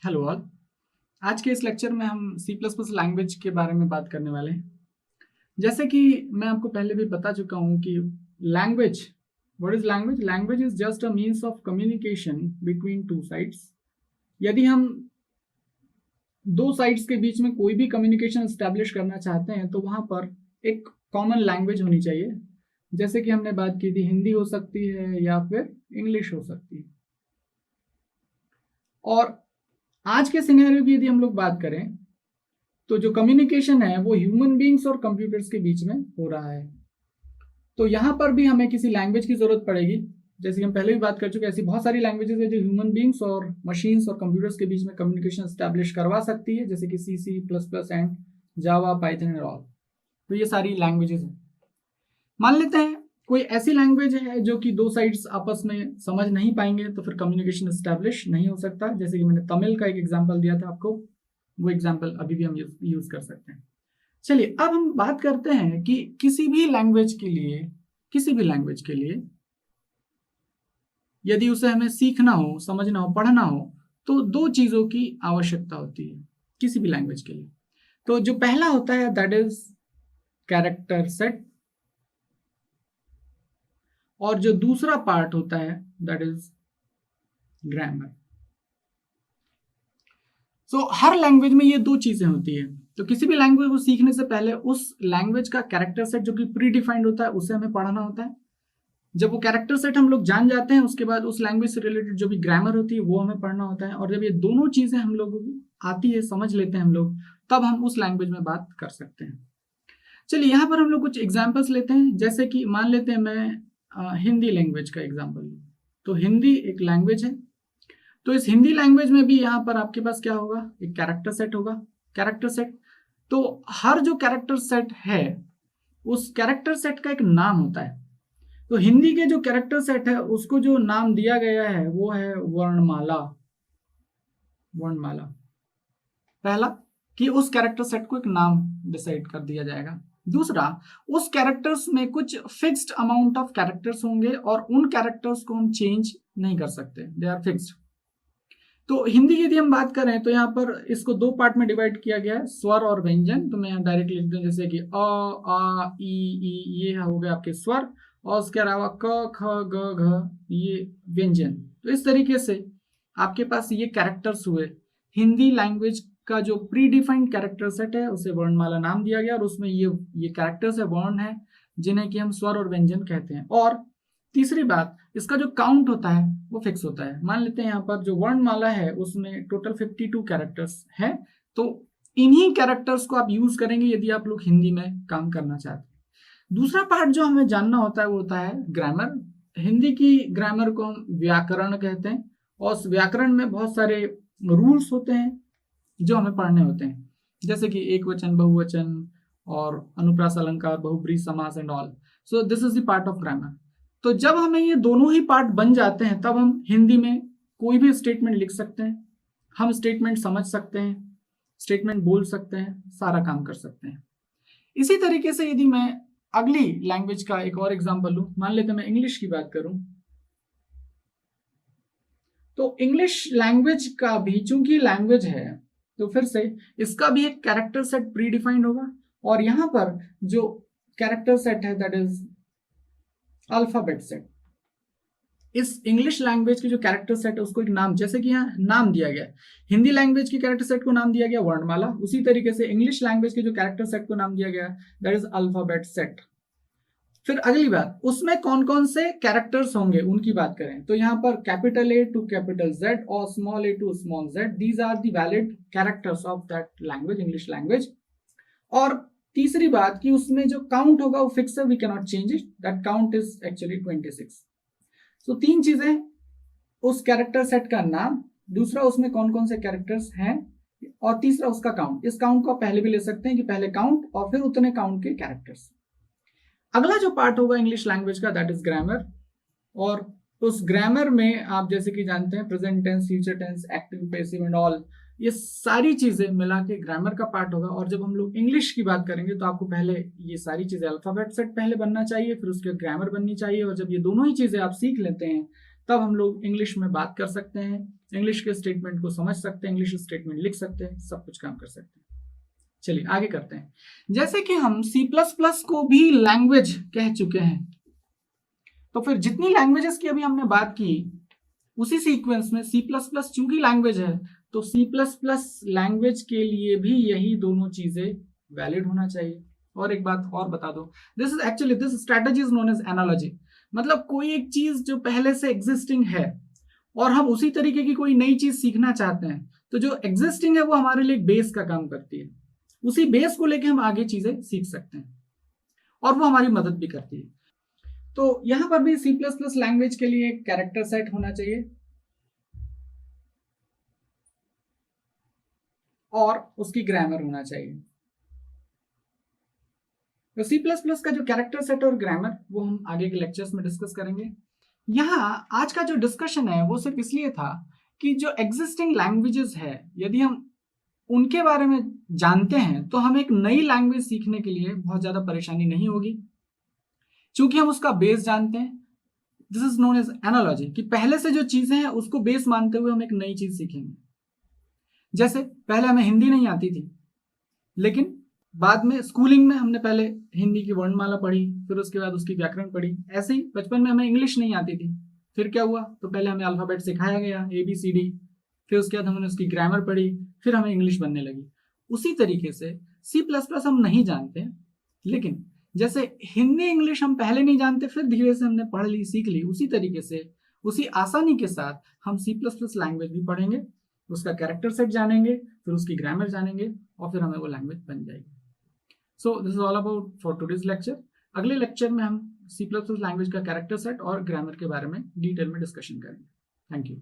Hello all. आज के इस लेक्चर में हम सी प्लस प्लस लैंग्वेज के बारे में बात करने वाले हैं। जैसे कि मैं आपको पहले भी बता चुका हूं कि language, what is language? Language is just a means of communication between two sides. यदि हम दो साइड्स के बीच में कोई भी कम्युनिकेशन एस्टेब्लिश करना चाहते हैं तो वहां पर एक कॉमन लैंग्वेज होनी चाहिए। जैसे कि हमने बात की थी, हिंदी हो सकती है या फिर इंग्लिश हो सकती है। और आज के सिनेरियो की यदि हम लोग बात करें तो जो कम्युनिकेशन है वो ह्यूमन बींग्स और कंप्यूटर्स के बीच में हो रहा है। तो यहाँ पर भी हमें किसी लैंग्वेज की जरूरत पड़ेगी। जैसे कि हम पहले भी बात कर चुके हैं, ऐसी बहुत सारी लैंग्वेजेस है जो ह्यूमन बींग्स और मशीन्स और कंप्यूटर्स के बीच में कम्युनिकेशन स्टैब्लिश करवा सकती है, जैसे कि C plus plus and Java, Python and all. तो ये सारी लैंग्वेजेस हैं। मान लेते हैं कोई ऐसी लैंग्वेज है जो कि दो साइड्स आपस में समझ नहीं पाएंगे, तो फिर कम्युनिकेशन स्टैब्लिश नहीं हो सकता। जैसे कि मैंने तमिल का एक एग्जाम्पल दिया था आपको, वो एग्जाम्पल अभी भी हम यूज कर सकते हैं। चलिए अब हम बात करते हैं कि किसी भी लैंग्वेज के लिए यदि उसे हमें सीखना हो, समझना हो, पढ़ना हो, तो दो चीजों की आवश्यकता होती है किसी भी लैंग्वेज के लिए। तो जो पहला होता है दैट इज कैरेक्टर सेट, और जो दूसरा पार्ट होता है that is grammar. So her language में ये दो चीजें होती है। तो किसी भी लैंग्वेज को सीखने से पहले उस लैंग्वेज का कैरेक्टर सेट जो कि प्री डिफाइंड होता है उसे हमें पढ़ना होता है। जब वो कैरेक्टर सेट हम लोग जान जाते हैं उसके बाद उस लैंग्वेज से रिलेटेड जो भी ग्रामर होती है वो हमें पढ़ना होता है। और जब ये दोनों चीजें हम लोगों को आती है, समझ लेते हैं हम लोग, तब हम उस लैंग्वेज में बात कर सकते हैं। चलिए यहाँ पर हम लोग कुछ एग्जाम्पल्स लेते हैं। जैसे कि मान लेते हैं मैं हिंदी लैंग्वेज का एग्जाम्पल लूँ। तो हिंदी एक लैंग्वेज है। तो इस हिंदी लैंग्वेज में भी यहाँ पर आपके पास क्या होगा? एक कैरेक्टर सेट होगा। कैरेक्टर सेट, तो हर जो कैरेक्टर सेट है उस कैरेक्टर सेट का एक नाम होता है। तो हिंदी के जो कैरेक्टर सेट है उसको जो नाम दिया गया है वो है वर्णमाला। वर्णमाला पहला, कि उस कैरेक्टर सेट को एक नाम डिसाइड कर दिया जाएगा। दूसरा, उस कैरेक्टर्स में कुछ फिक्स्ड अमाउंट ऑफ कैरेक्टर्स होंगे और उन कैरेक्टर्स को हम चेंज नहीं कर सकते, दे आर फिक्स्ड। तो हिंदी की यदि हम बात करें तो यहाँ पर इसको दो पार्ट में डिवाइड किया गया है, स्वर और व्यंजन। तो मैं यहाँ डायरेक्ट लिख दूं, जैसे कि अ, आ, ई, ये हो गए आपके स्वर, और उसके अलावा क, ख, ग, घ, ये व्यंजन। तो इस तरीके से आपके पास ये कैरेक्टर्स हुए। हिंदी लैंग्वेज का जो प्री डिफाइंड कैरेक्टर सेट है उसे वर्णमाला नाम दिया गया, और उसमें ये कैरेक्टर्स है, वर्ण है, जिन्हें कि हम स्वर और व्यंजन कहते हैं। और तीसरी बात, इसका जो काउंट होता है वो फिक्स होता है। मान लेते हैं यहाँ पर जो वर्णमाला है उसमें टोटल 52 कैरेक्टर्स हैं। तो इन्हीं कैरेक्टर्स को आप यूज करेंगे यदि आप लोग हिंदी में काम करना चाहते हैं। दूसरा पार्ट जो हमें जानना होता है वो होता है ग्रामर। हिंदी की ग्रामर को हम व्याकरण कहते हैं, और उस व्याकरण में बहुत सारे रूल्स होते हैं जो हमें पढ़ने होते हैं, जैसे कि एक वचन, बहुवचन और अनुप्रास अलंकार, बहुब्रीहि समास and all. So this is the part of grammar. तो जब हमें ये दोनों ही पार्ट बन जाते हैं तब हम हिंदी में कोई भी स्टेटमेंट लिख सकते हैं, हम स्टेटमेंट समझ सकते हैं, स्टेटमेंट बोल सकते हैं, सारा काम कर सकते हैं। इसी तरीके से यदि मैं अगली लैंग्वेज का एक और एग्जांपल लूं, मान लेते हैं मैं इंग्लिश की बात करूं, तो इंग्लिश लैंग्वेज का भी चूंकि लैंग्वेज है तो फिर से इसका भी एक कैरेक्टर सेट प्री डिफाइंड होगा। और यहां पर जो कैरेक्टर सेट है दैट इज अल्फाबेट सेट। इस इंग्लिश लैंग्वेज की जो कैरेक्टर सेट है उसको एक नाम, जैसे कि यहाँ नाम दिया गया, हिंदी लैंग्वेज की कैरेक्टर सेट को नाम दिया गया वर्णमाला, उसी तरीके से इंग्लिश लैंग्वेज के जो कैरेक्टर सेट को नाम दिया गया दैट इज अल्फाबेट सेट। फिर अगली बात, उसमें कौन कौन से कैरेक्टर्स होंगे उनकी बात करें तो यहाँ पर capital A to capital Z और small a to small z, these are the valid characters of that language, English language. और तीसरी बात कि उसमें जो काउंट होगा वो फिक्स है, we can not change it, that count is actually 26। तो तीन चीजें, उस कैरेक्टर सेट का नाम, दूसरा उसमें कौन कौन से कैरेक्टर्स हैं, और तीसरा उसका काउंट। इस काउंट को आप पहले भी ले सकते हैं कि पहले काउंट और फिर उतने काउंट के कैरेक्टर्स। अगला जो पार्ट होगा इंग्लिश लैंग्वेज का दैट इज ग्रामर। और उस ग्रामर में आप जैसे कि जानते हैं present tense, future tense, active, passive and all, ये सारी चीजें मिला के ग्रामर का पार्ट होगा। और जब हम लोग इंग्लिश की बात करेंगे तो आपको पहले ये सारी चीजें, अल्फाबेट सेट पहले बनना चाहिए, फिर उसके ग्रामर बननी चाहिए। और जब ये दोनों ही चीजें आप सीख लेते हैं तब हम लोग इंग्लिश में बात कर सकते हैं, इंग्लिश के स्टेटमेंट को समझ सकते हैं, इंग्लिश स्टेटमेंट लिख सकते हैं, सब कुछ काम कर सकते हैं। चलिए आगे करते हैं। जैसे कि हम C++ को भी लैंग्वेज कह चुके हैं, तो फिर जितनी लैंग्वेजेस की अभी हमने बात की उसी सीक्वेंस में C++ चूंकि लैंग्वेज है तो C++ लैंग्वेज के लिए भी यही दोनों चीजें वैलिड होना चाहिए। और एक बात और बता दो, this strategy is known as analogy. मतलब कोई एक चीज जो पहले से एग्जिस्टिंग है और हम उसी तरीके की कोई नई चीज सीखना चाहते हैं, तो जो एग्जिस्टिंग है वो हमारे लिए बेस का काम करती है, उसी बेस को लेके हम आगे चीजें सीख सकते हैं और वो हमारी मदद भी करती है। तो यहां पर भी C++ लैंग्वेज के लिए एक कैरेक्टर सेट होना चाहिए और उसकी ग्रामर होना चाहिए। तो C++ का जो कैरेक्टर सेट और ग्रामर वो हम आगे के लेक्चर्स में डिस्कस करेंगे। यहाँ आज का जो डिस्कशन है वो सिर्फ इसलिए था कि जो एग्जिस्टिंग लैंग्वेजेस है यदि हम उनके बारे में जानते हैं तो हमें एक नई लैंग्वेज सीखने के लिए बहुत ज्यादा परेशानी नहीं होगी, क्योंकि हम उसका बेस जानते हैं। This is known as analogy, कि पहले से जो चीजें हैं उसको बेस मानते हुए हम एक नई चीज सीखेंगे। जैसे पहले हमें हिंदी नहीं आती थी, लेकिन बाद में स्कूलिंग में हमने पहले हिंदी की वर्णमाला पढ़ी, फिर उसके बाद उसकी व्याकरण पढ़ी। ऐसे ही बचपन में हमें इंग्लिश नहीं आती थी, फिर क्या हुआ, तो पहले हमें अल्फाबेट सिखाया गया ABCD, फिर उसके बाद हमने उसकी ग्रामर पढ़ी, फिर हमें इंग्लिश बनने लगी। उसी तरीके से C++ हम नहीं जानते, लेकिन जैसे हिंदी इंग्लिश हम पहले नहीं जानते, फिर धीरे से हमने पढ़ ली, सीख ली, उसी तरीके से उसी आसानी के साथ हम C++ लैंग्वेज भी पढ़ेंगे, उसका कैरेक्टर सेट जानेंगे, फिर उसकी ग्रामर जानेंगे और फिर हमें वो लैंग्वेज बन जाएगी। So this is all about for today's lecture. अगले लेक्चर में हम C++ लैंग्वेज का कैरेक्टर सेट और ग्रामर के बारे में डिटेल में डिस्कशन करेंगे। Thank you.